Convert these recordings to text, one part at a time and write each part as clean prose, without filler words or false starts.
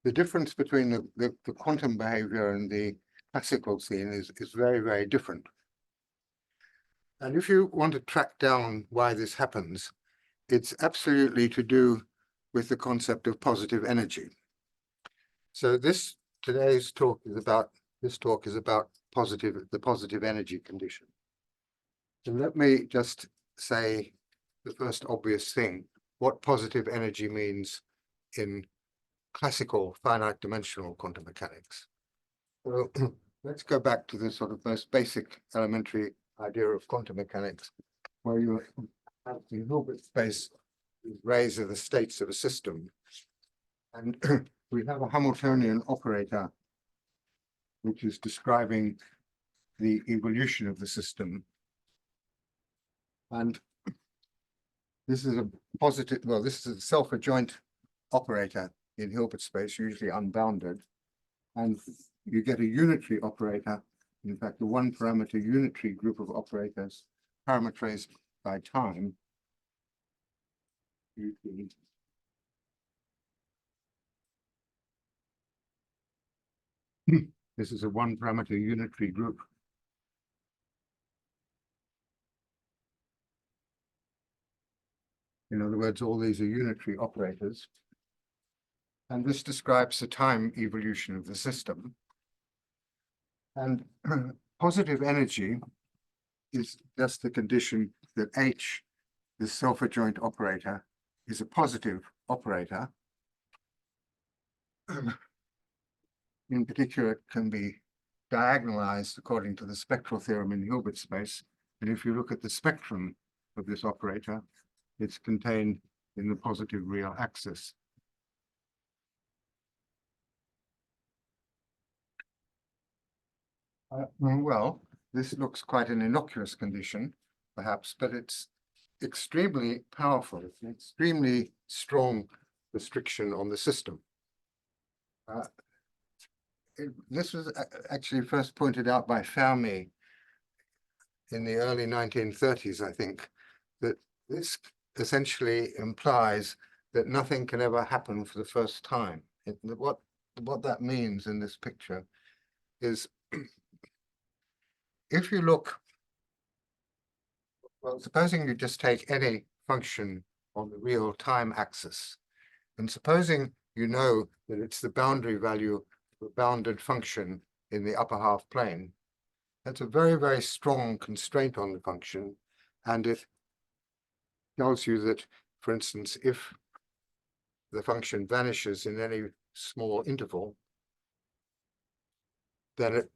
the difference between the quantum behavior and the classical scene is very, very different. And if you want to track down why this happens, it's absolutely to do with the concept of positive energy. So today's talk is about the positive energy condition. So let me just say the first obvious thing, what positive energy means in classical finite dimensional quantum mechanics. So let's go back to the sort of most basic elementary idea of quantum mechanics, where you have the Hilbert space rays of the states of a system. And we have a Hamiltonian operator, which is describing the evolution of the system. And this is a positive, well, this is a self-adjoint operator in Hilbert space, usually unbounded. And you get a unitary operator, in fact, a one parameter unitary group of operators parameterized by time. This is a one parameter unitary group. In other words, all these are unitary operators. And this describes the time evolution of the system. And positive energy is just the condition that H, the self-adjoint operator, is a positive operator. In particular, it can be diagonalized according to the spectral theorem in Hilbert space. And if you look at the spectrum of this operator, it's contained in the positive real axis. Well, this looks quite an innocuous condition, perhaps, but it's extremely powerful. It's an extremely strong restriction on the system. This was actually first pointed out by Fermi in the early 1930s, I think, that this essentially implies that nothing can ever happen for the first time. What that means in this picture is if you look, well, supposing you just take any function on the real time axis, and supposing you know that it's the boundary value of a bounded function in the upper half plane, that's a very, very strong constraint on the function. And it tells you that, for instance, if the function vanishes in any small interval, then it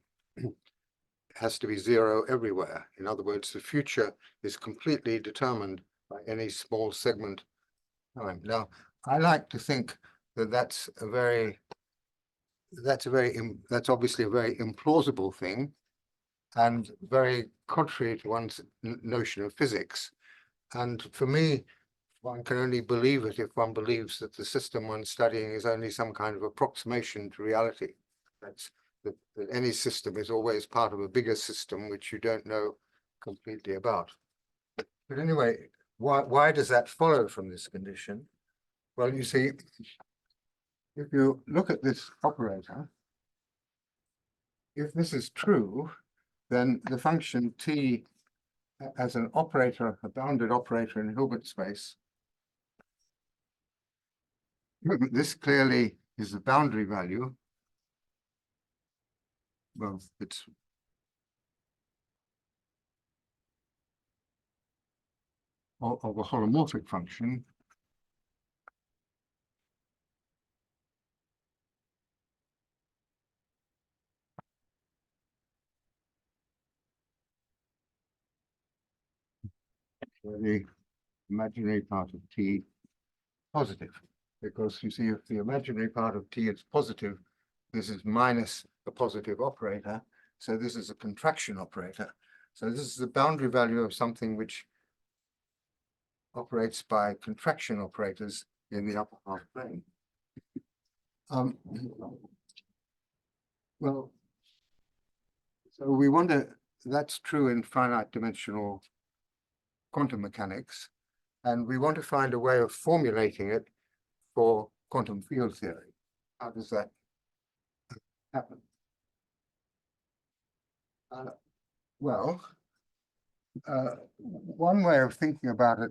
has to be zero everywhere. In other words, the future is completely determined by any small segment time. Now, I like to think that that's obviously a very implausible thing and very contrary to one's notion of physics. And for me, one can only believe it if one believes that the system one's studying is only some kind of approximation to reality. That's that any system is always part of a bigger system which you don't know completely about. But anyway, why does that follow from this condition? Well, you see, if you look at this operator, if this is true, then the function t as an operator, a bounded operator in Hilbert space, this clearly is the boundary value. Well, it's of a holomorphic function. The imaginary part of t positive, because you see if the imaginary part of t is positive, this is minus a positive operator, so this is a contraction operator. So this is the boundary value of something which operates by contraction operators in the upper half plane. Well, so we wonder, that's true in finite dimensional quantum mechanics, and we want to find a way of formulating it for quantum field theory. How does that happen? Well, one way of thinking about it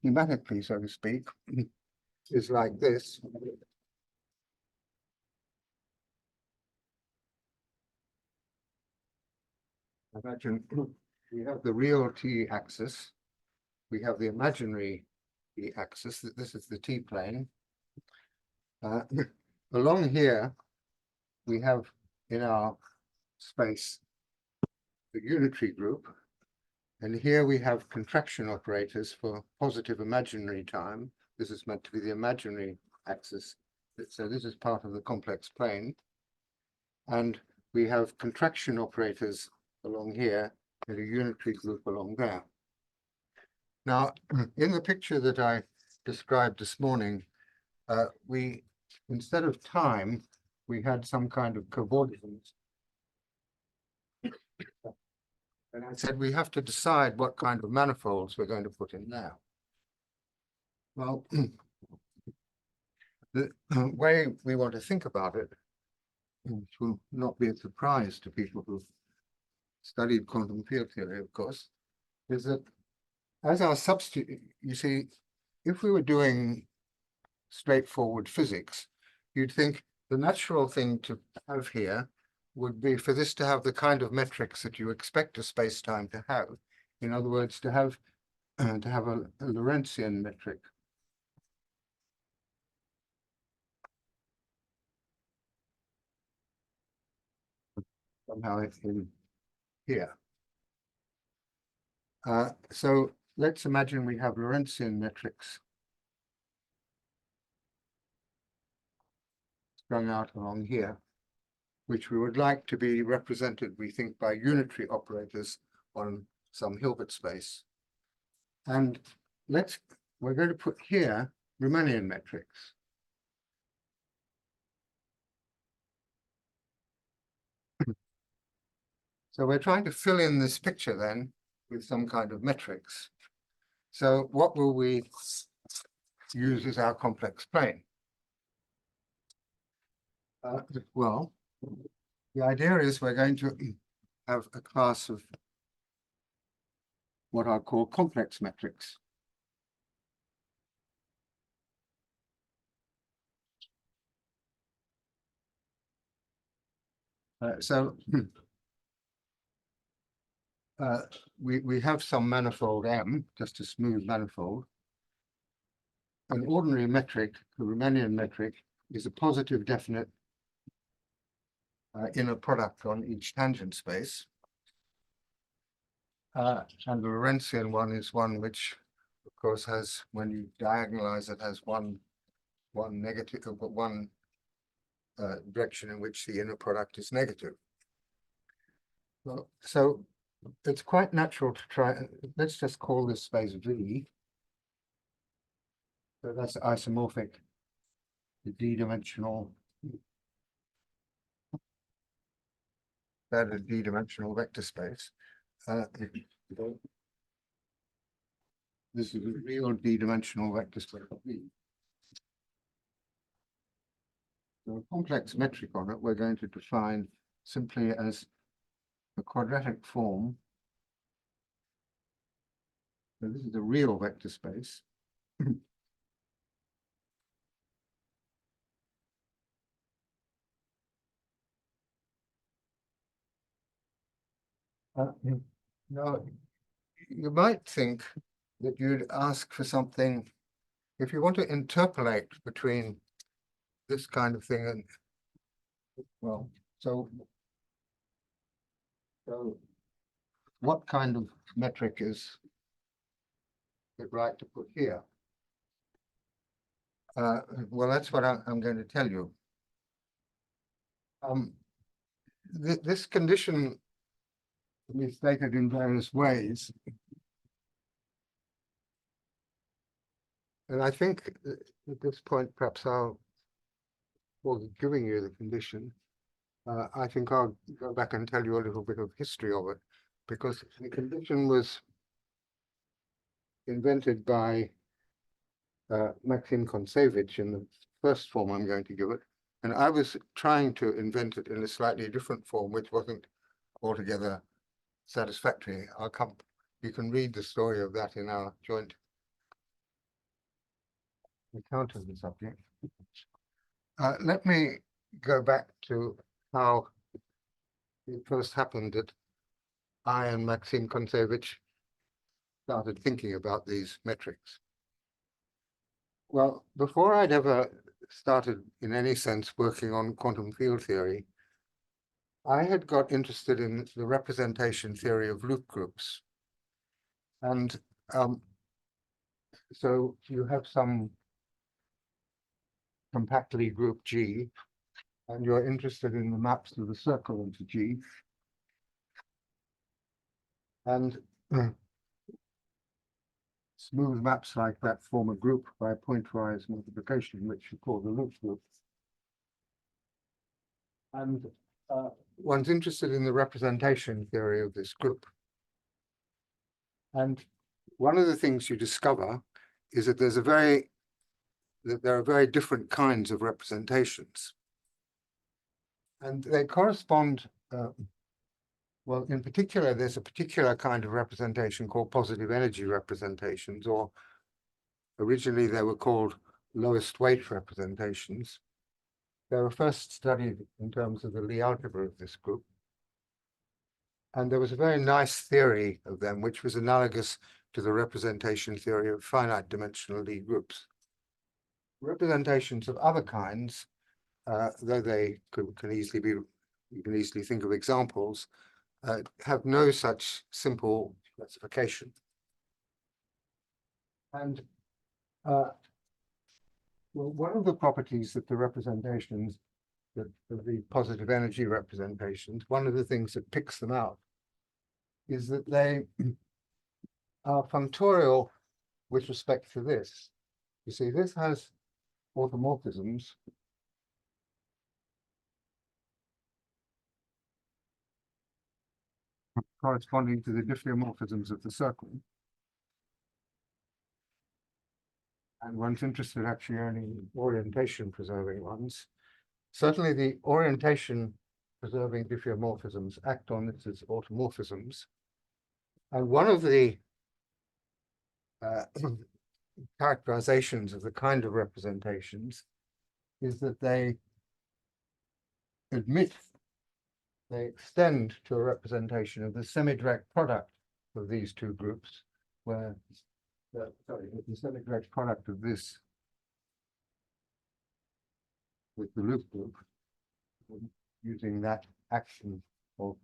schematically, so to speak, is like this. Imagine we have the real t-axis, we have the imaginary t-axis. This is the t-plane. Along here, we have in our space the unitary group, and here we have contraction operators for positive imaginary time. This is meant to be the imaginary axis, so this is part of the complex plane. And we have contraction operators along here and a unitary group along there. Now, in the picture that I described this morning, we, instead of time, we had some kind of coordinates. And I said, we have to decide what kind of manifolds we're going to put in there. Well, the way we want to think about it, which will not be a surprise to people who've studied quantum field theory, of course, is that as our substitute, you see, if we were doing straightforward physics, you'd think the natural thing to have here would be for this to have the kind of metrics that you expect a space-time to have. In other words, to have a Lorentzian metric. Somehow it's in here. So let's imagine we have Lorentzian metrics strung out along here, which we would like to be represented, we think, by unitary operators on some Hilbert space. And we're going to put here Riemannian metrics. So we're trying to fill in this picture then with some kind of metrics. So what will we use as our complex plane? Well, the idea is we're going to have a class of what I call complex metrics. We have some manifold M, just a smooth manifold. An ordinary metric, the Riemannian metric, is a positive definite inner product on each tangent space. And the Lorentzian one is one which, of course, has, when you diagonalize it, has one negative, but one direction in which the inner product is negative. Well, so it's quite natural to try, let's just call this space V. So that's isomorphic, the d-dimensional, that is d-dimensional vector space. This is a real d-dimensional vector space V. So a complex metric on it, we're going to define simply as a quadratic form. So this is a real vector space. Now, you might think that you'd ask for something, if you want to interpolate between this kind of thing and, well, so what kind of metric is it right to put here? Well, that's what I'm going to tell you. This condition can be stated in various ways. And I think at this point, perhaps giving you the condition, I think I'll go back and tell you a little bit of history of it, because the condition was invented by Maxim Kontsevich in the first form I'm going to give it. And I was trying to invent it in a slightly different form, which wasn't altogether satisfactory. You can read the story of that in our joint account of the subject. Let me go back to how it first happened that I and Maxim Kontsevich started thinking about these metrics. Well, before I'd ever started in any sense working on quantum field theory, I had got interested in the representation theory of loop groups. And so you have some compactly grouped G, and you're interested in the maps of the circle into G. And smooth maps like that form a group by pointwise multiplication, which you call the loop group. And one's interested in the representation theory of this group. And one of the things you discover is that there are very different kinds of representations. And they correspond, well, in particular, there's a particular kind of representation called positive energy representations, or originally they were called lowest weight representations. They were first studied in terms of the Lie algebra of this group. And there was a very nice theory of them, which was analogous to the representation theory of finite dimensional Lie groups. Representations of other kinds, though they can easily be, you can easily think of examples, have no such simple specification. And well, one of the properties that the representations, the positive energy representations, one of the things that picks them out is that they are functorial with respect to this. You see, this has automorphisms corresponding to the diffeomorphisms of the circle. And one's interested actually only in orientation preserving ones. Certainly the orientation preserving diffeomorphisms act on this as automorphisms. And one of the characterizations of the kind of representations is that they extend to a representation of the semi-direct product of these two groups, where the semi-direct product of this with the loop group, using that action of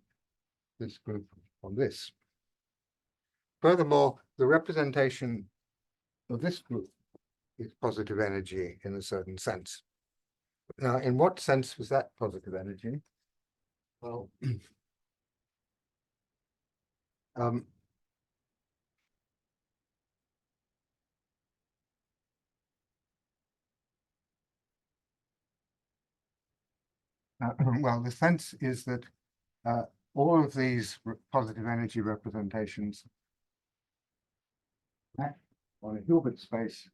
this group on this. Furthermore, the representation of this group is positive energy in a certain sense. Now, in what sense was that positive energy? Well, well, the sense is that all of these positive energy representations act on a Hilbert space,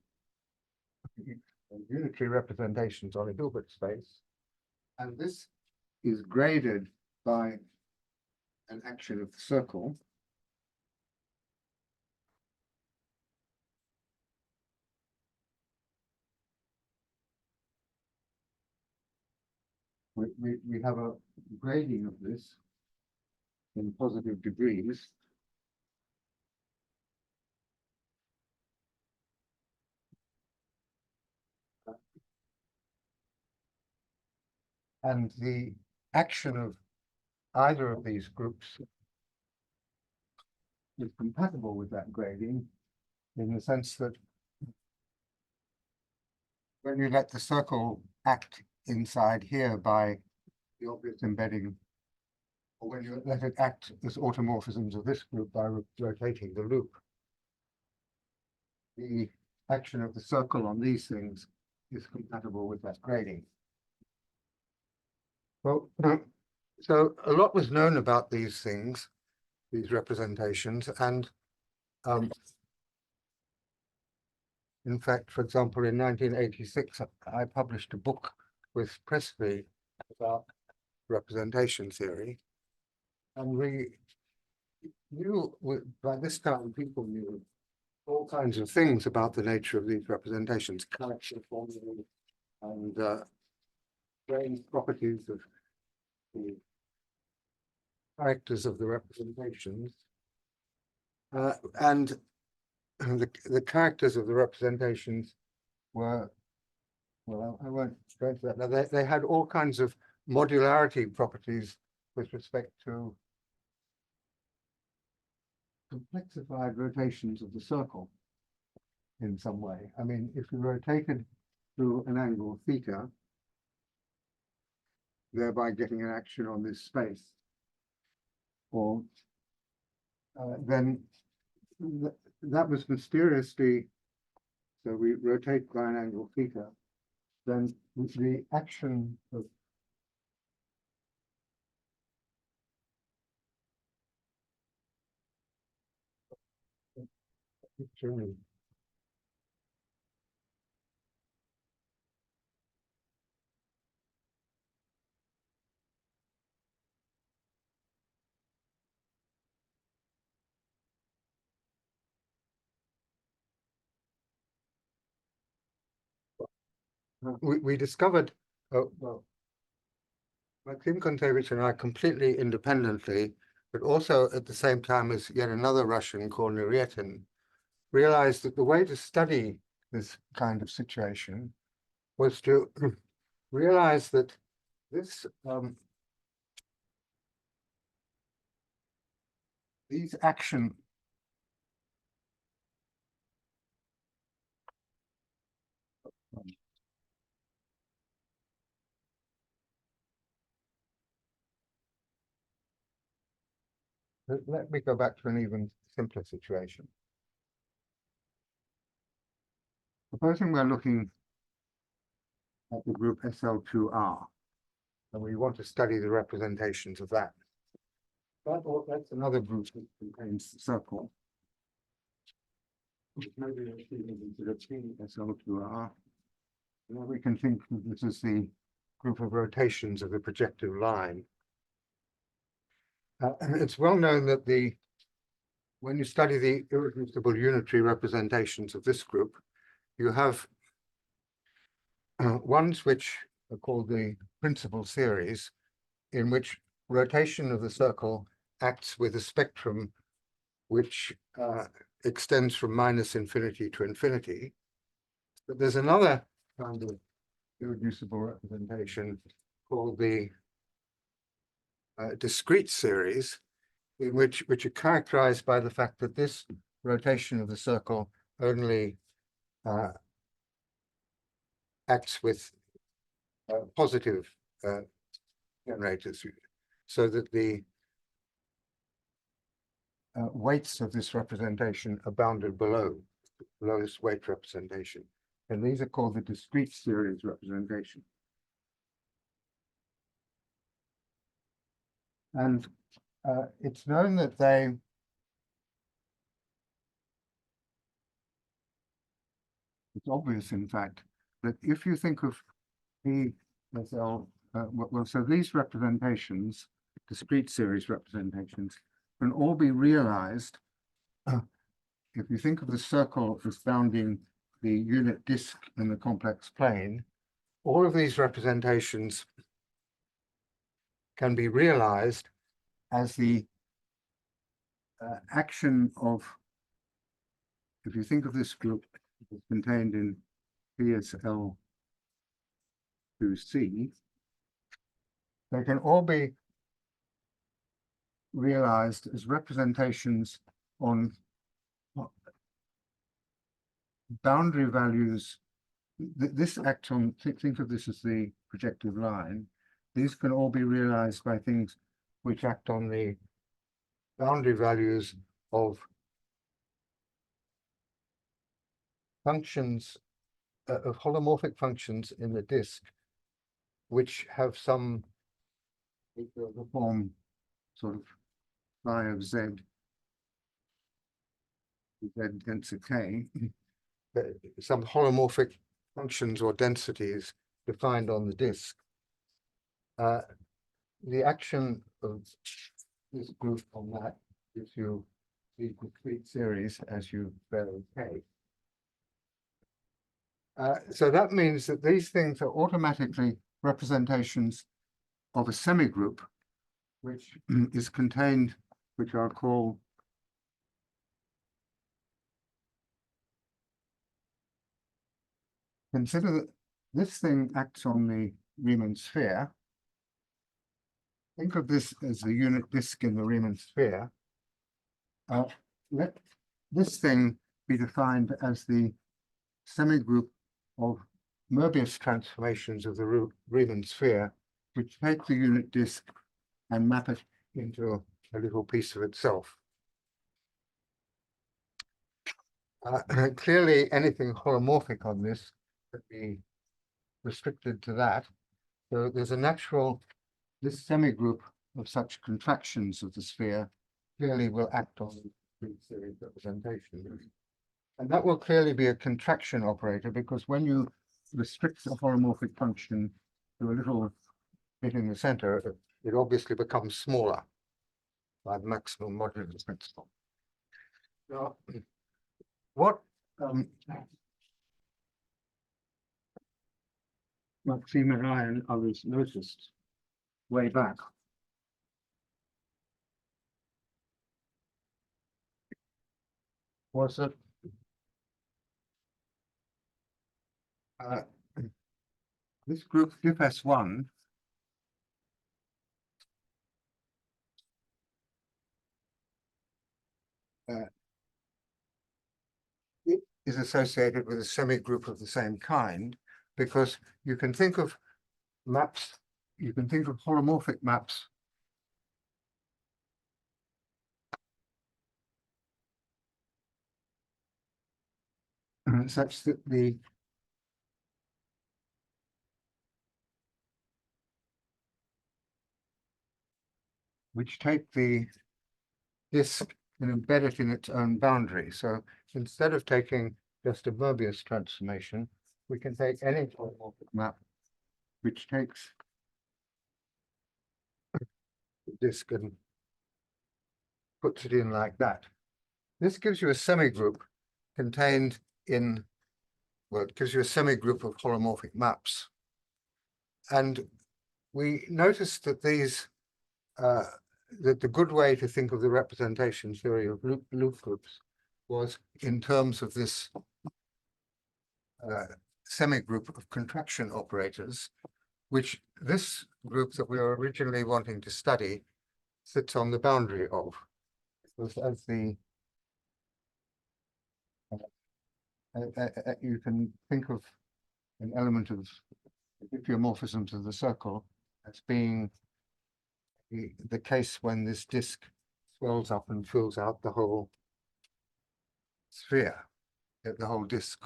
unitary representations on a Hilbert space, and this is graded by an action of the circle. We have a grading of this in positive degrees. And the action of either of these groups is compatible with that grading in the sense that when you let the circle act inside here by the obvious embedding, or when you let it act as automorphisms of this group by rotating the loop, the action of the circle on these things is compatible with that grading. Well, so a lot was known about these things, these representations, and In fact, for example, in 1986, I published a book with Presby about representation theory. And we knew, by this time, people knew all kinds of things about the nature of these representations, character formulae, and range properties of the characters of the representations. And the characters of the representations were, well, I won't go into that now. They had all kinds of modularity properties with respect to complexified rotations of the circle in some way. I mean, if you rotated through an angle theta, thereby getting an action on this space, or then that was mysteriously, so we rotate by an angle theta, then the action of we discovered, well, Maxim Kontevich and I completely independently, but also at the same time as yet another Russian called Nuryetin, realized that the way to study this kind of situation was to realize that this these action let me go back to an even simpler situation. Supposing we're looking at the group SL2R, and we want to study the representations of that. That's another group that contains the circle. Maybe let's see SL2R. Now we can think of this as the group of rotations of the projective line. And it's well known that when you study the irreducible unitary representations of this group, you have ones which are called the principal series, in which rotation of the circle acts with a spectrum which extends from -infinity to infinity. But there's another kind of irreducible representation called the discrete series, in which are characterized by the fact that this rotation of the circle only acts with positive generators, so that the weights of this representation are bounded below this weight representation. And these are called the discrete series representation. And it's known that it's obvious, in fact, that if you think of P as L, well, so these representations, discrete series representations, can all be realized if you think of the circle as bounding the unit disk in the complex plane. All of these representations can be realized as the action of, if you think of this group contained in PSL2C, they can all be realized as representations on boundary values. This acts on, think of this as the projective line. These can all be realized by things which act on the boundary values of functions, of holomorphic functions in the disk, which have some the form sort of phi of z tensor k, some holomorphic functions or densities defined on the disk. The action of this group on that gives you the complete series as you vary K. So that means that these things are automatically representations of a semigroup, which is contained, which I'll call consider that this thing acts on the Riemann sphere. Think of this as the unit disk in the Riemann sphere. Let this thing be defined as the semigroup of Möbius transformations of the Riemann sphere, which take the unit disk and map it into a little piece of itself. Clearly, anything holomorphic on this could be restricted to that. So there's a natural, this semigroup of such contractions of the sphere clearly will act on the series representation. And that will clearly be a contraction operator, because when you restrict a holomorphic function to a little bit in the center, it obviously becomes smaller by the maximum modulus principle. Now, what Maxime and I and others noticed way back was that this group diff S1 is associated with a semigroup of the same kind, because you can think of maps, you can think of holomorphic maps such that which take the disk and embed it in its own boundary. So instead of taking just a Möbius transformation, we can take any holomorphic map which takes the disk and puts it in like that. This gives you a semigroup contained in, well, it gives you a semigroup of holomorphic maps. And we noticed that these, that the good way to think of the representation theory of loop groups was in terms of this semigroup of contraction operators, which this group that we were originally wanting to study sits on the boundary of. As the you can think of an element of diffeomorphisms of the circle as being the case when this disk swells up and fills out the whole sphere, the whole disk.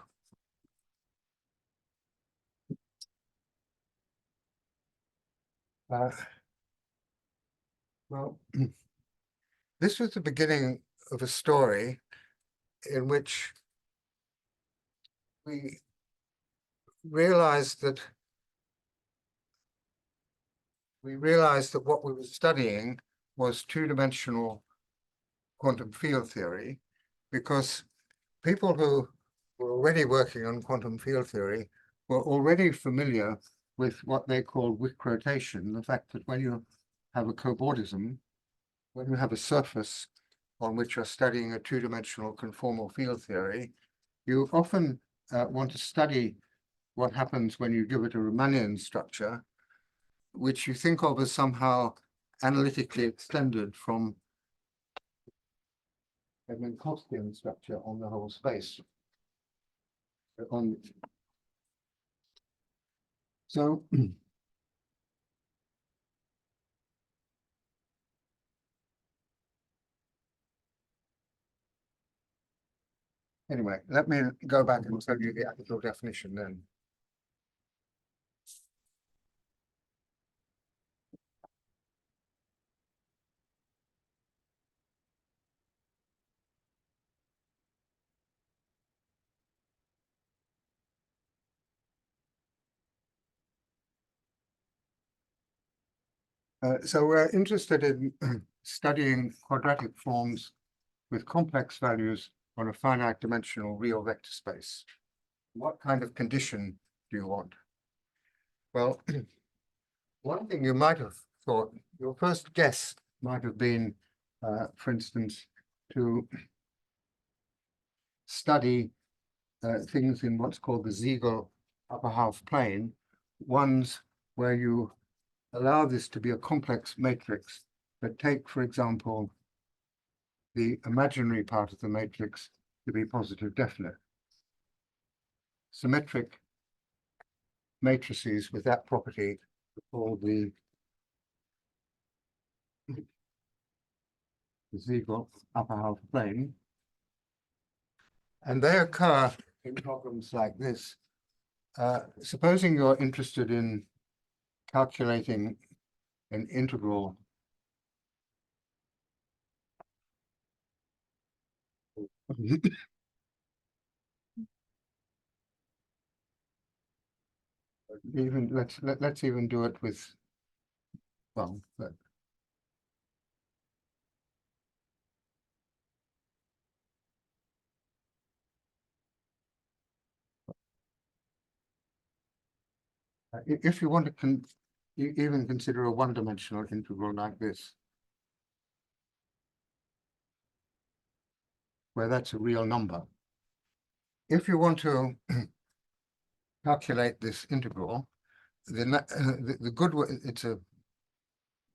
Well, this was the beginning of a story in which we realized that what we were studying was two-dimensional quantum field theory, because people who were already working on quantum field theory were already familiar with what they call Wick rotation, the fact that when you have a cobordism, when you have a surface on which you're studying a two-dimensional conformal field theory, you often want to study what happens when you give it a Riemannian structure, which you think of as somehow analytically extended from a Minkowskian structure on the whole space. So anyway, let me go back and tell you the actual definition then. So we're interested in studying quadratic forms with complex values on a finite dimensional real vector space. What kind of condition do you want? Well, one thing you might have thought, your first guess might have been, for instance, to study things in what's called the Segal upper half plane, ones where you allow this to be a complex matrix, but take, for example, the imaginary part of the matrix to be positive definite. Symmetric matrices with that property are called the Segal upper half plane. And they occur in problems like this. Supposing you're interested in calculating an integral even let's even do it with, well, if you want to even consider a one-dimensional integral like this, where that's a real number. If you want to calculate this integral, then the good way, it's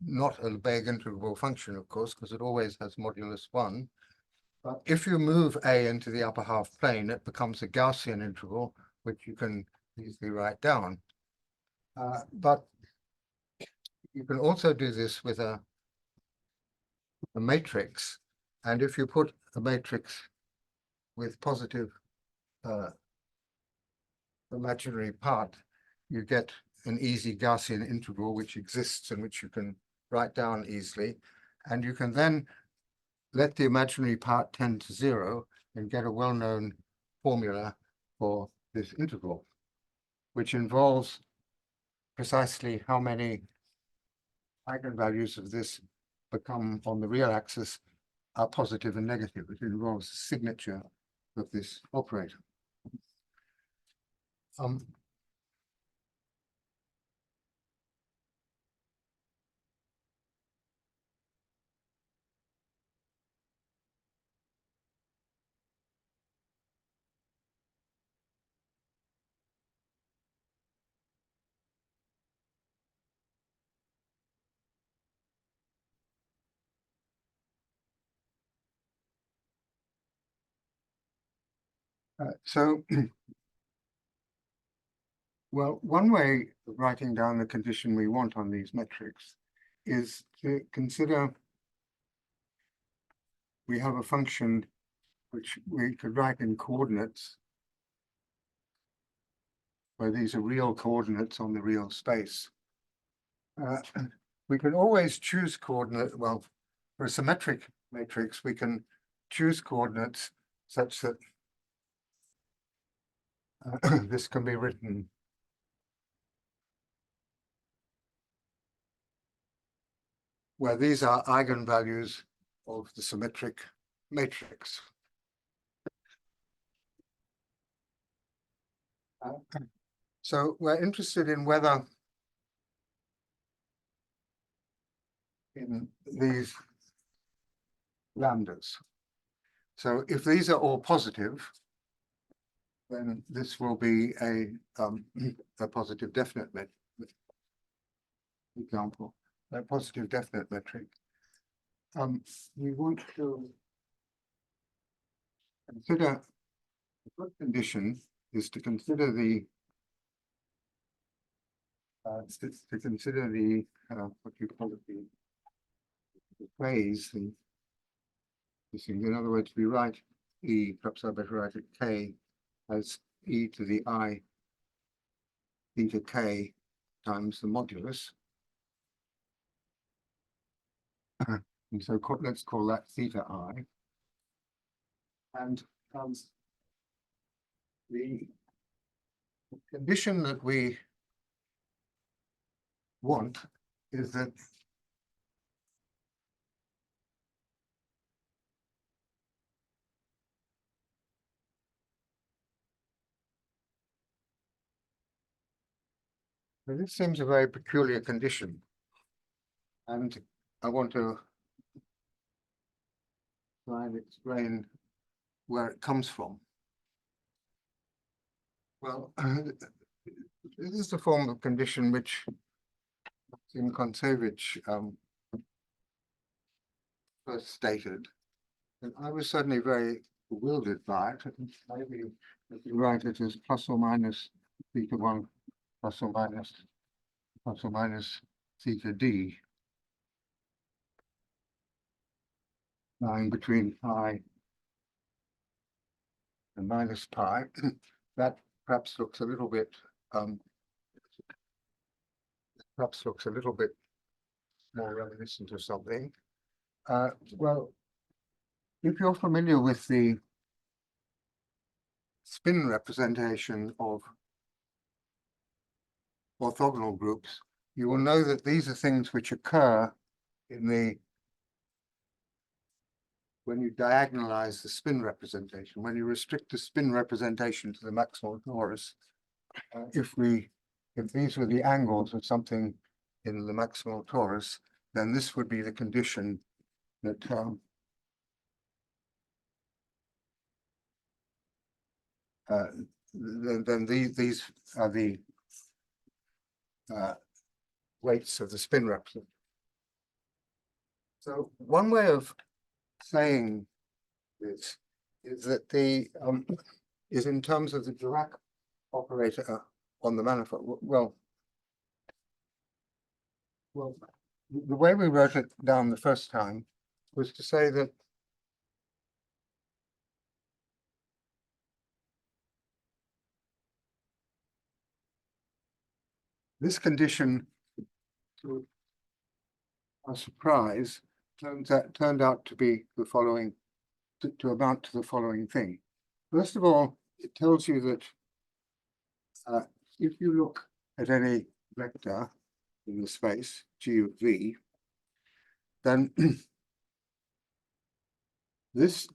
not a Lebesgue integrable function, of course, because it always has modulus 1. But if you move A into the upper half plane, it becomes a Gaussian integral, which you can easily write down. But you can also do this with a matrix. And if you put a matrix with positive imaginary part, you get an easy Gaussian integral which exists and which you can write down easily. And you can then let the imaginary part tend to 0 and get a well-known formula for this integral, which involves precisely how many eigenvalues of this become on the real axis are positive and negative. It involves the signature of this operator. So, well, one way of writing down the condition we want on these metrics is to consider we have a function which we could write in coordinates, where these are real coordinates on the real space. We can always choose coordinate, well, for a symmetric matrix, we can choose coordinates such that this can be written where these are eigenvalues of the symmetric matrix. So we're interested in whether in these lambdas. So if these are all positive, then this will be a positive definite example, a positive definite metric. We want to consider a good condition is to consider the what you call it, the phase, this thing. In other words, we write E, perhaps I better write it K as E to the I theta K times the modulus. And so let's call that theta I. And the condition that we want is that Now, this seems a very peculiar condition, and I want to try and explain where it comes from. Well, this is the form of condition which Simkoncevich first stated, and I was certainly very bewildered by it. Maybe if you write it as plus or minus theta 1 plus or minus theta d, lying between pi and minus pi. That perhaps looks a little bit more reminiscent of something. Well, if you're familiar with the spin representation of orthogonal groups, you will know that these are things which occur when you diagonalize the spin representation, when you restrict the spin representation to the maximal torus. If these were the angles of something in the maximal torus, then this would be the condition that then these are the weights of the spin representation. So one way of saying this is that is in terms of the Dirac operator on the manifold. Well, the way we wrote it down the first time was to say that this condition, to our surprise, turned out to be the following, to amount to the following thing. First of all, it tells you that if you look at any vector in the space G of V, then this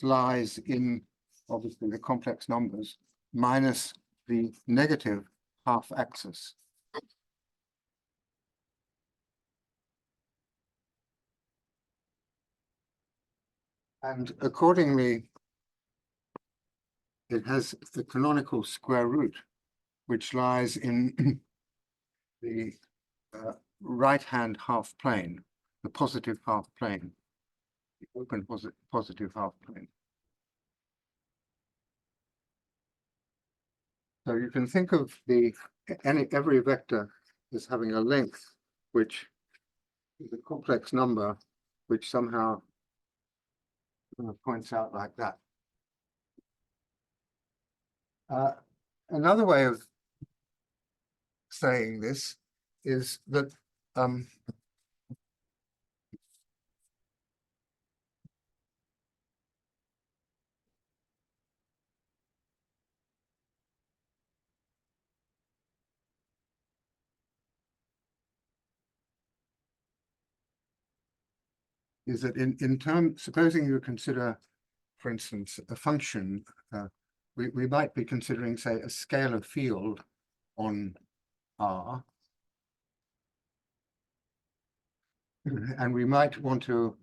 lies in obviously the complex numbers minus the negative half axis. And accordingly, it has the canonical square root, which lies in the right-hand half plane, the positive half plane, the open positive half plane. So you can think of every vector as having a length which is a complex number which somehow points out like that. Another way of saying this is that in terms, supposing you consider, for instance, a function, we might be considering, say, a scalar field on R, and we might want to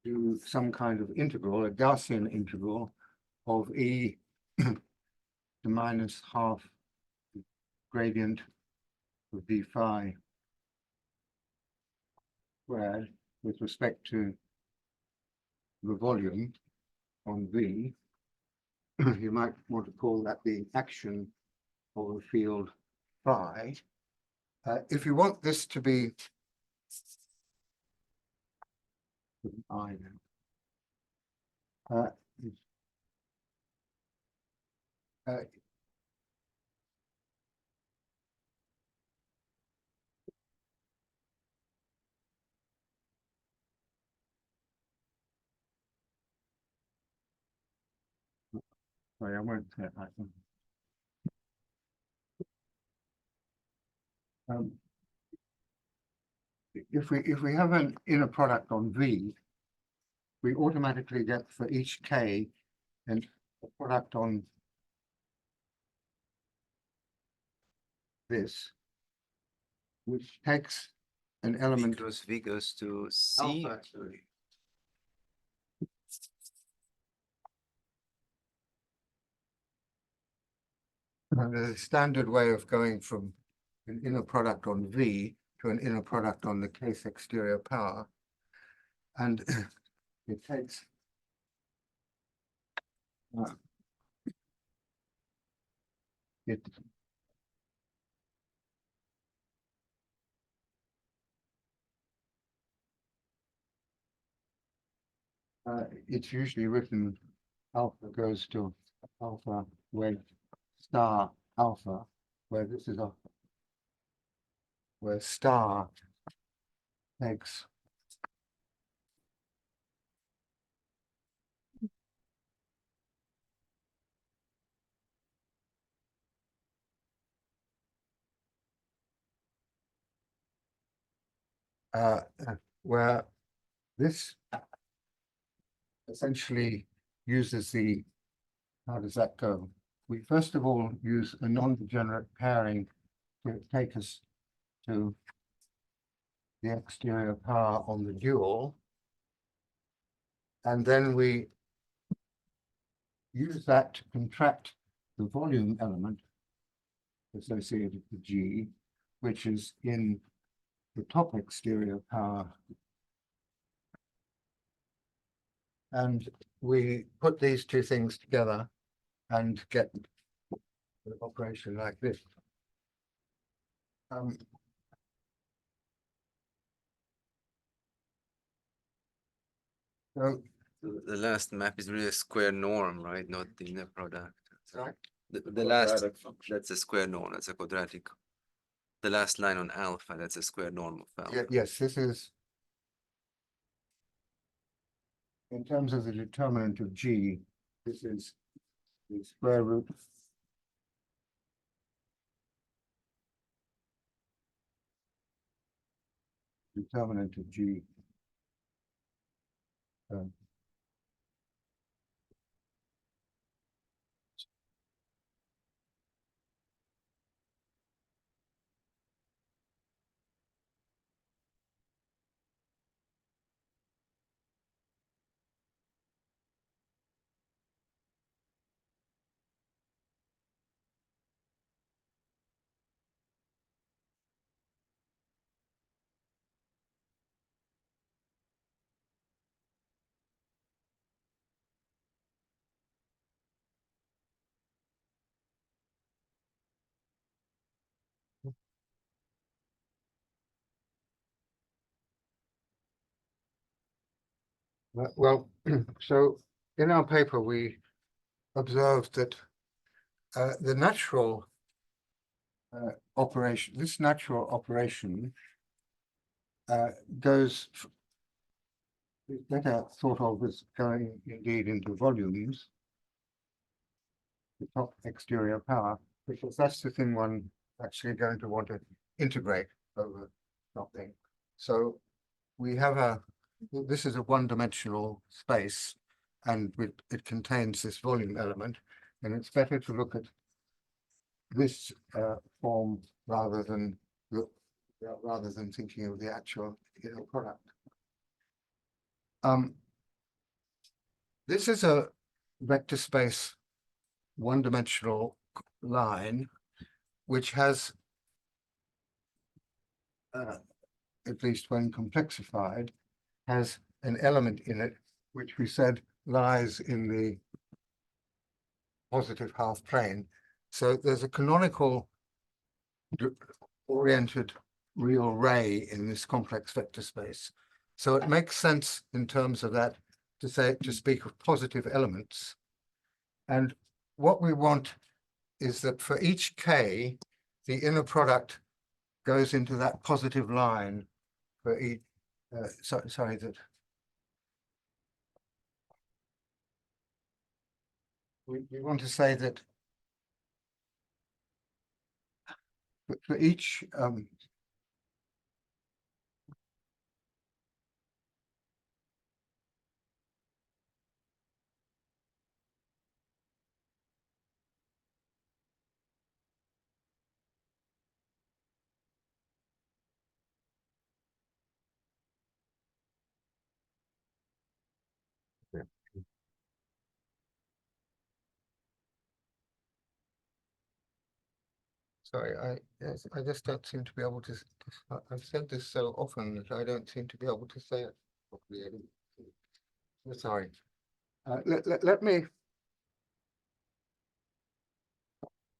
do some kind of integral, a Gaussian integral of E to minus half gradient of d phi squared with respect to the volume on V. You might want to call that the action of the field phi. If you want this to be I now. Sorry, I won't say it like that. If we have an inner product on V, we automatically get for each K and a product on this, which takes an element Because V goes to C. alpha actually. And there's a standard way of going from an inner product on V to an inner product on the case exterior power. And it takes it it's usually written alpha goes to alpha with star alpha, where this is a where star takes uh, where this essentially uses the, how does that go? We first of all use a non-degenerate pairing to take us to the exterior power on the dual. And then we use that to contract the volume element associated with G, which is in the top exterior power. And we put these two things together and get an operation like this. So The last map is really a square norm, right? Not the inner product. sorry? The last, that's a square norm, that's a quadratic. The last line on alpha, that's a square norm of alpha. Yes, this is in terms of the determinant of G, this is the square root determinant of G. Well, so in our paper, we observed that the natural operation, this natural operation goes, is better thought of as going indeed into volumes, the top exterior power, because that's the thing one actually going to want to integrate over something. So we have this is a one-dimensional space, and it contains this volume element, and it's better to look at this form rather than thinking of the actual product. This is a vector space one-dimensional line which has at least when complexified has an element in it which we said lies in the positive half plane. So there's a canonical oriented real ray in this complex vector space. So it makes sense in terms of that to speak of positive elements. And what we want is that for each K, the inner product goes into that positive line for each, sorry, that we want to say that for each Sorry, yes, I just don't seem to be able to, I've said this so often that I don't seem to be able to say it properly. Sorry. Let me,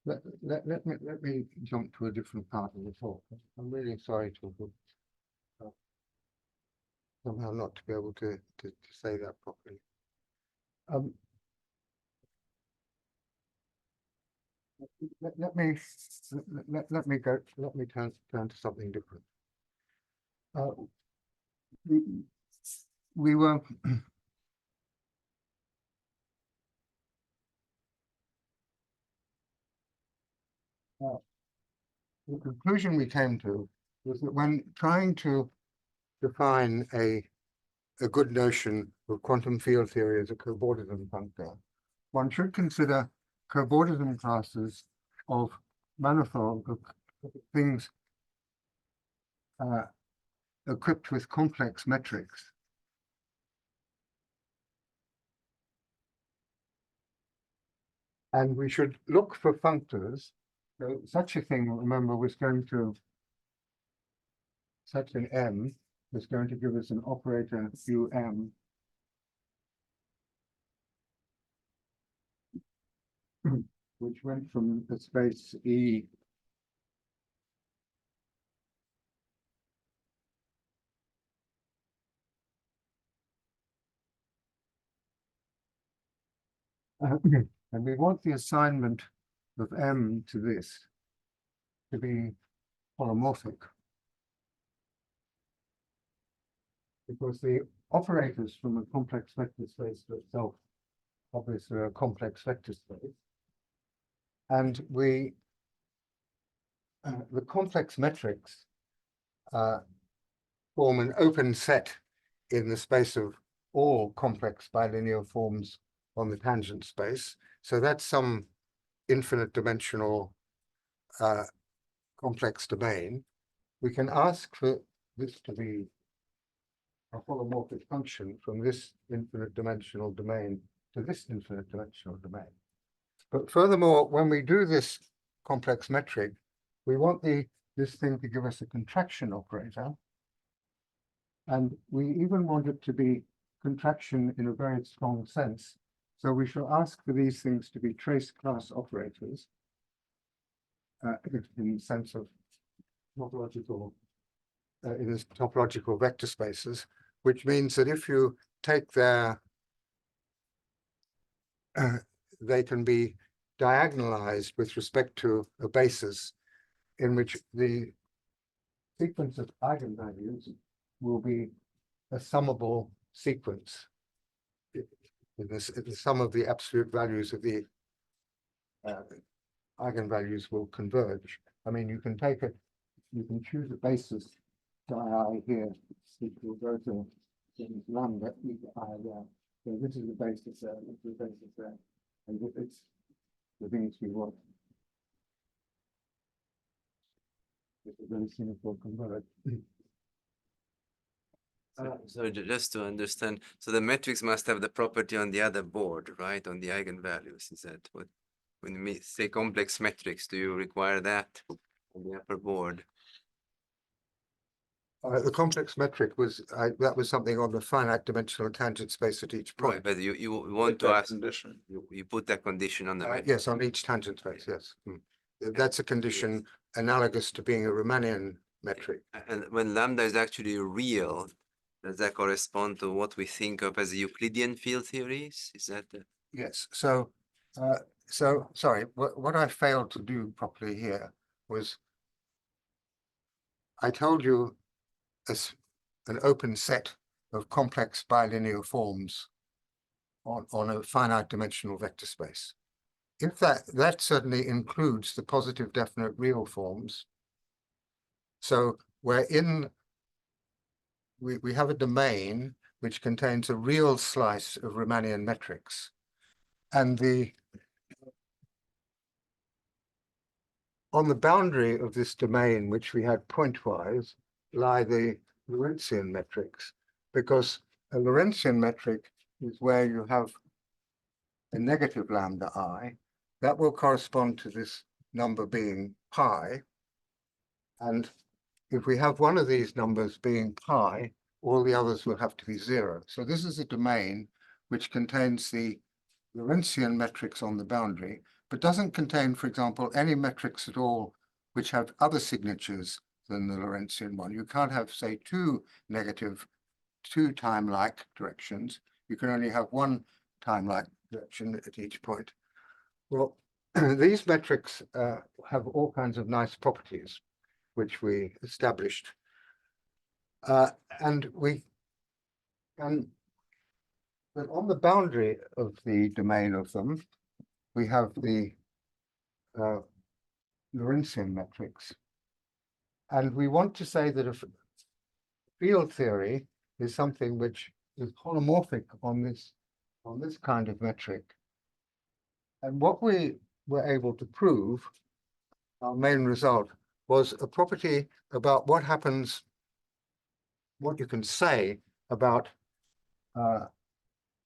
let me jump to a different part of the talk. I'm really sorry to somehow not to be able to say that properly. Let me let me go. Let me turn to something different. We were the conclusion we came to was that when trying to define a good notion of quantum field theory as a cobordism functor, one should consider cobordism classes of manifold of things equipped with complex metrics. And we should look for functors. So such a thing, remember, was going to, such an M was going to give us an operator UM. Which went from the space E and we want the assignment of M to this to be polymorphic. Because the operators from a complex vector space to itself obviously are a complex vector space. And we, the complex metrics form an open set in the space of all complex bilinear forms on the tangent space. So that's some infinite dimensional complex domain. We can ask for this to be a holomorphic function from this infinite dimensional domain to this infinite dimensional domain. But furthermore, when we do this complex metric, we want this thing to give us a contraction operator. And we even want it to be contraction in a very strong sense. So we shall ask for these things to be trace class operators in the sense of topological, in this topological vector spaces, which means that if you take their, they can be diagonalized with respect to a basis in which the sequence of eigenvalues will be a summable sequence. The sum of the absolute values of the eigenvalues will converge. I mean, you can take it, you can choose a basis I here, which will go to lambda e to I there. So this is the basis there, this is the basis there. And if it's the things we want. This is very simple convert. So just to understand, so the metrics must have the property on the other board, right? On the eigenvalues, is that what, when you say complex metrics, do you require that on the upper board? The complex metric was, that was something on the finite dimensional tangent space at each point. Right, but you want to ask, you put that condition on the metric. Yes, on each tangent space, yes. That's a condition analogous to being a Riemannian metric. And when lambda is actually real, does that correspond to what we think of as Euclidean field theories? Is that the... Yes, so sorry, what I failed to do properly here was I told you as an open set of complex bilinear forms on a finite dimensional vector space. If that certainly includes the positive definite real forms. So we're in, we have a domain which contains a real slice of Riemannian metrics. And on the boundary of this domain, which we had pointwise, lie the Lorentzian metrics, because a Lorentzian metric is where you have a negative lambda I, that will correspond to this number being pi. And if we have one of these numbers being pi, all the others will have to be 0. So this is a domain which contains the Lorentzian metrics on the boundary, but doesn't contain, for example, any metrics at all which have other signatures than the Lorentzian one. You can't have, say, two time-like directions. You can only have one time-like direction at each point. Well, these metrics have all kinds of nice properties, which we established. And we can, but on the boundary of the domain of them, we have the Lorentzian metrics. And we want to say that if field theory is something which is holomorphic on this kind of metric. And what we were able to prove, our main result, was a property about what happens, what you can say about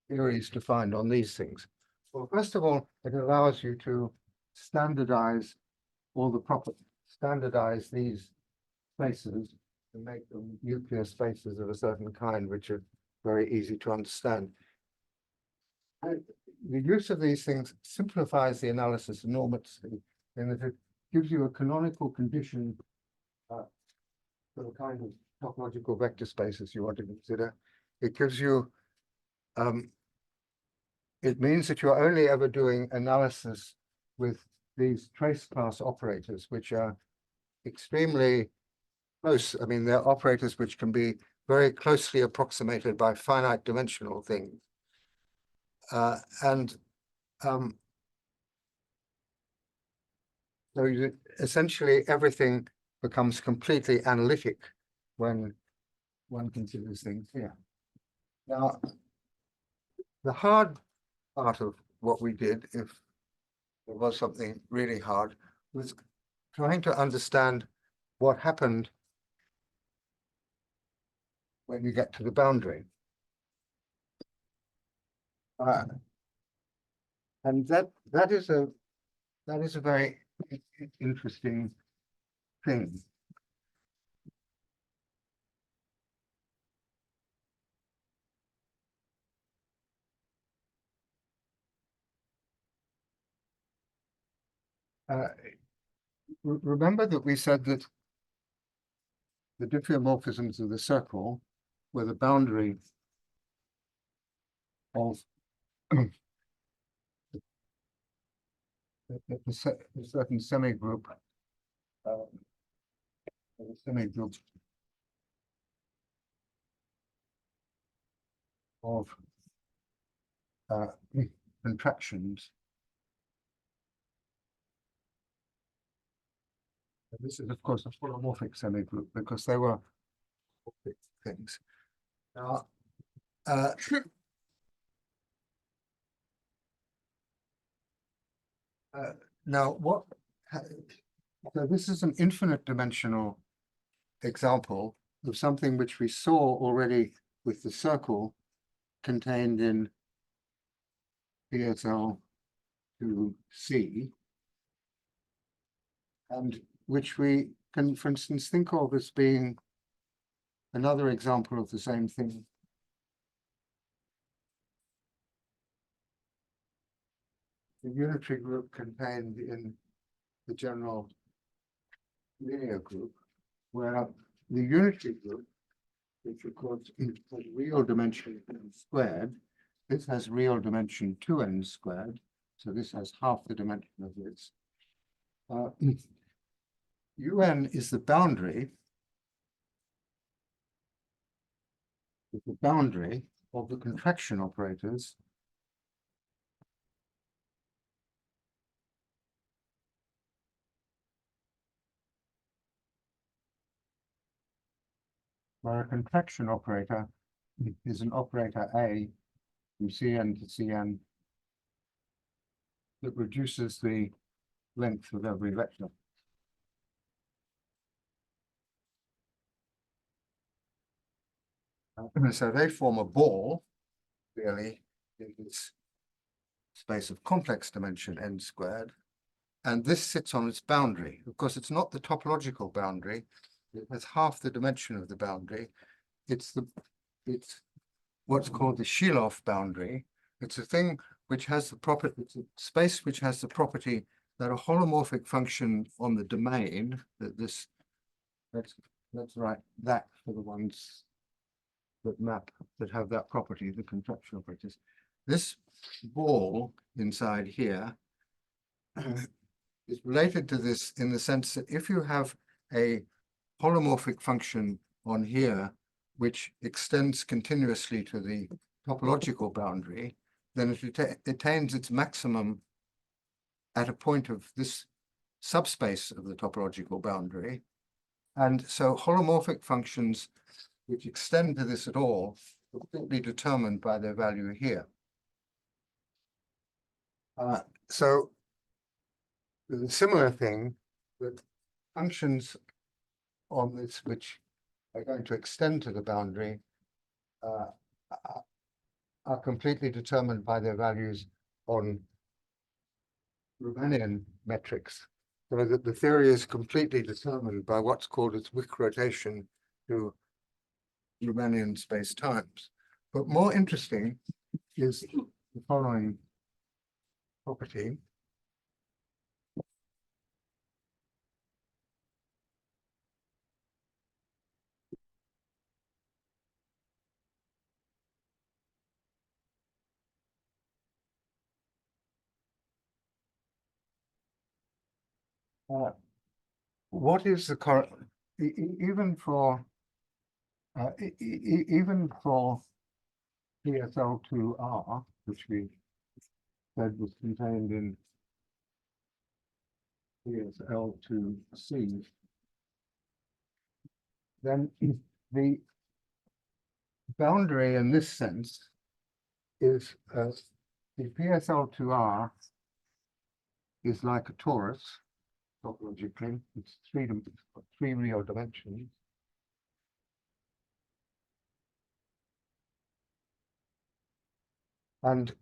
theories defined on these things. Well, first of all, it allows you to standardize all the properties, standardize these spaces and make them nuclear spaces of a certain kind, which are very easy to understand. And the use of these things simplifies the analysis enormously in that it gives you a canonical condition for the kind of topological vector spaces you want to consider. It gives you, it means that you're only ever doing analysis with these trace class operators, which are extremely close. I mean, they're operators which can be very closely approximated by finite dimensional things. So essentially everything becomes completely analytic when one considers things here. Now, the hard part of what we did, if there was something really hard, was trying to understand what happened when you get to the boundary. And that is a very interesting thing. Remember that we said that the diffeomorphisms of the circle were the boundary of a certain semigroup, of contractions. This is, of course, a holomorphic semigroup because they were things. Now, so this is an infinite dimensional example of something which we saw already with the circle contained in PSL to C, and which we can, for instance, think of as being another example of the same thing. The unitary group contained in the general linear group, where the unitary group, which of course has real dimension n squared, this has real dimension 2n squared, so this has half the dimension of this. UN is the boundary of the contraction operators where a contraction operator is an operator A from Cn to Cn that reduces the length of every vector. So they form a ball, really, in this space of complex dimension n squared. and this sits on its boundary. Of course, it's not the topological boundary. It has half the dimension of the boundary. It's what's called the Shiloh boundary. It's a thing which has the property, it's a space which has the property that a holomorphic function on the domain, that this, let's write that for the ones that map, that have that property, the contraction operators. This ball inside here is related to this in the sense that if you have a holomorphic function on here, which extends continuously to the topological boundary, then it attains its maximum at a point of this subspace of the topological boundary. And so holomorphic functions which extend to this at all will be determined by their value here. So there's a similar thing that functions on this which are going to extend to the boundary are completely determined by their values on Riemannian metrics. So that the theory is completely determined by what's called its Wick rotation to Riemannian space-times. But more interesting is the following property. What is the even for even for PSL2R, which we said was contained in PSL2C, then the boundary in this sense is the PSL2R is like a torus topologically. It's three real dimensions. And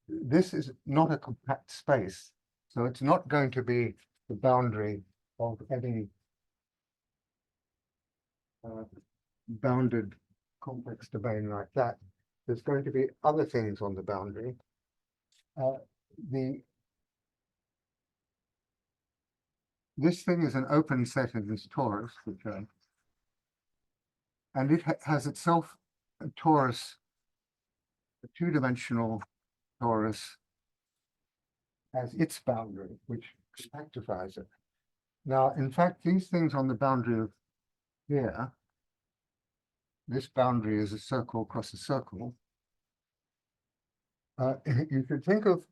this is not a compact space, so it's not going to be the boundary of any bounded complex domain like that. There's going to be other things on the boundary. This thing is an open set of this torus, and it has itself a torus, a two-dimensional torus as its boundary, which compactifies it. Now, in fact, these things on the boundary of here, this boundary is a circle across a circle. You could think of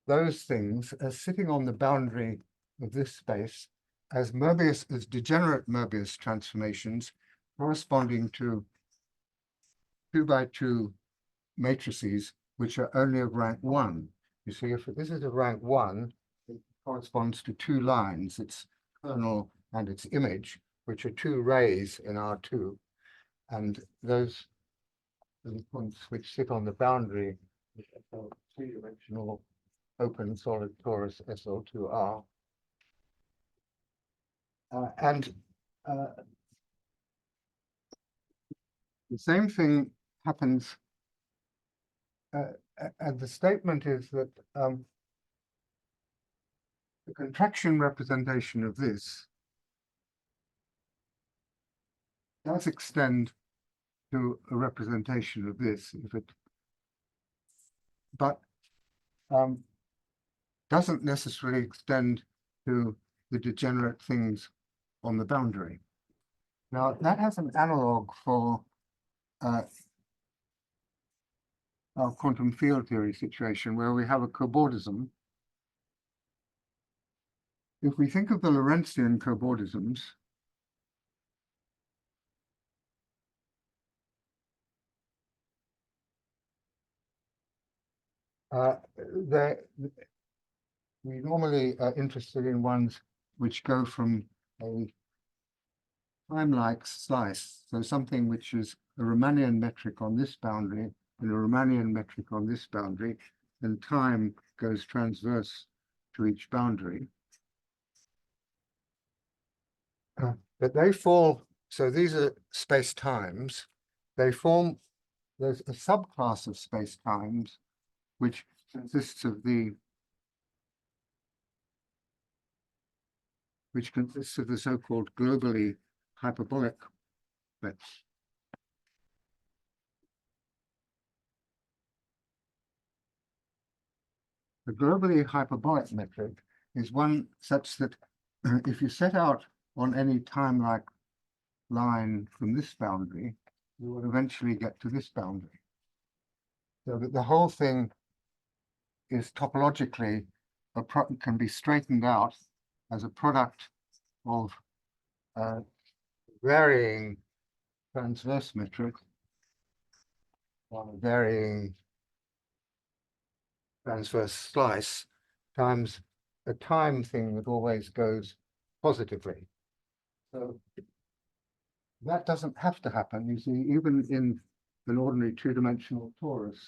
those things as sitting on the boundary of this space as degenerate Möbius transformations corresponding to 2x2 matrices, which are only of rank 1. You see, if this is of rank 1, it corresponds to two lines, its kernel and its image, which are two rays in R2. And those are the points which sit on the boundary of a three-dimensional open solid torus SL2R. The same thing happens, and the statement is that the contraction representation of this does extend to a representation of this, but doesn't necessarily extend to the degenerate things on the boundary. Now, that has an analog for our quantum field theory situation where we have a cobordism. If we think of the Lorentzian cobordisms, we normally are interested in ones which go from a time-like slice, so something which is a Riemannian metric on this boundary and a Riemannian metric on this boundary, and time goes transverse to each boundary. But they fall, so these are space-times. They form, there's a subclass of space-times which consists of the so-called globally hyperbolic bits. The globally hyperbolic metric is one such that if you set out on any time-like line from this boundary, you will eventually get to this boundary. So that the whole thing is topologically, can be straightened out as a product of varying transverse metric on a varying transverse slice times a time thing that always goes positively. So that doesn't have to happen. You see, even in an ordinary two-dimensional torus,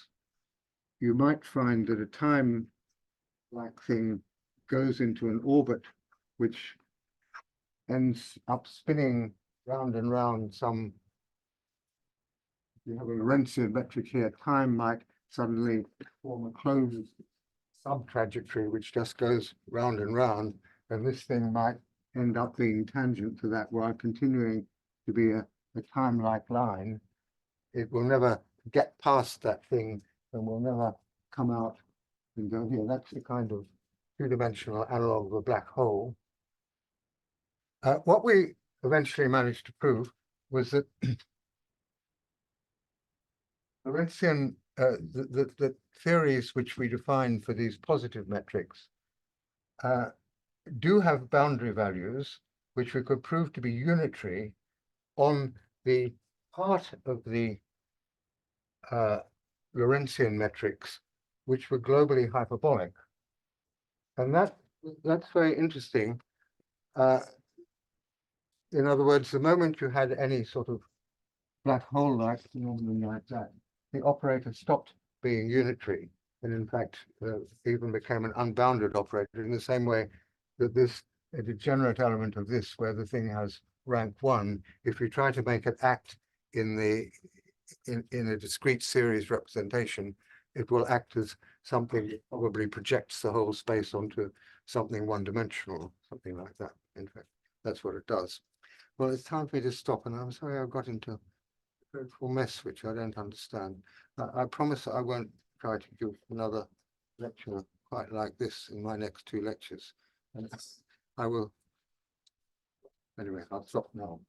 you might find that a time-like thing goes into an orbit which ends up spinning round and round some, you have a Lorentzian metric here, time might suddenly form a closed sub-trajectory which just goes round and round, and this thing might end up being tangent to that while continuing to be a time-like line. It will never get past that thing and will never come out and go here. That's the kind of two-dimensional analog of a black hole. What we eventually managed to prove was that Lorentzian, the theories which we define for these positive metrics do have boundary values which we could prove to be unitary on the part of the Lorentzian metrics which were globally hyperbolic. And that's very interesting. In other words, the moment you had any sort of black hole-like phenomenon like that, the operator stopped being unitary, and in fact even became an unbounded operator, in the same way that a degenerate element of this, where the thing has rank 1, if you try to make it act in a discrete series representation, it will act as something that probably projects the whole space onto something one-dimensional, something like that. In fact, that's what it does. Well, it's time for me to stop, and I'm sorry I got into a dreadful mess which I don't understand. I promise I won't try to give another lecture quite like this in my next 2 lectures. And I will, anyway, I'll stop now.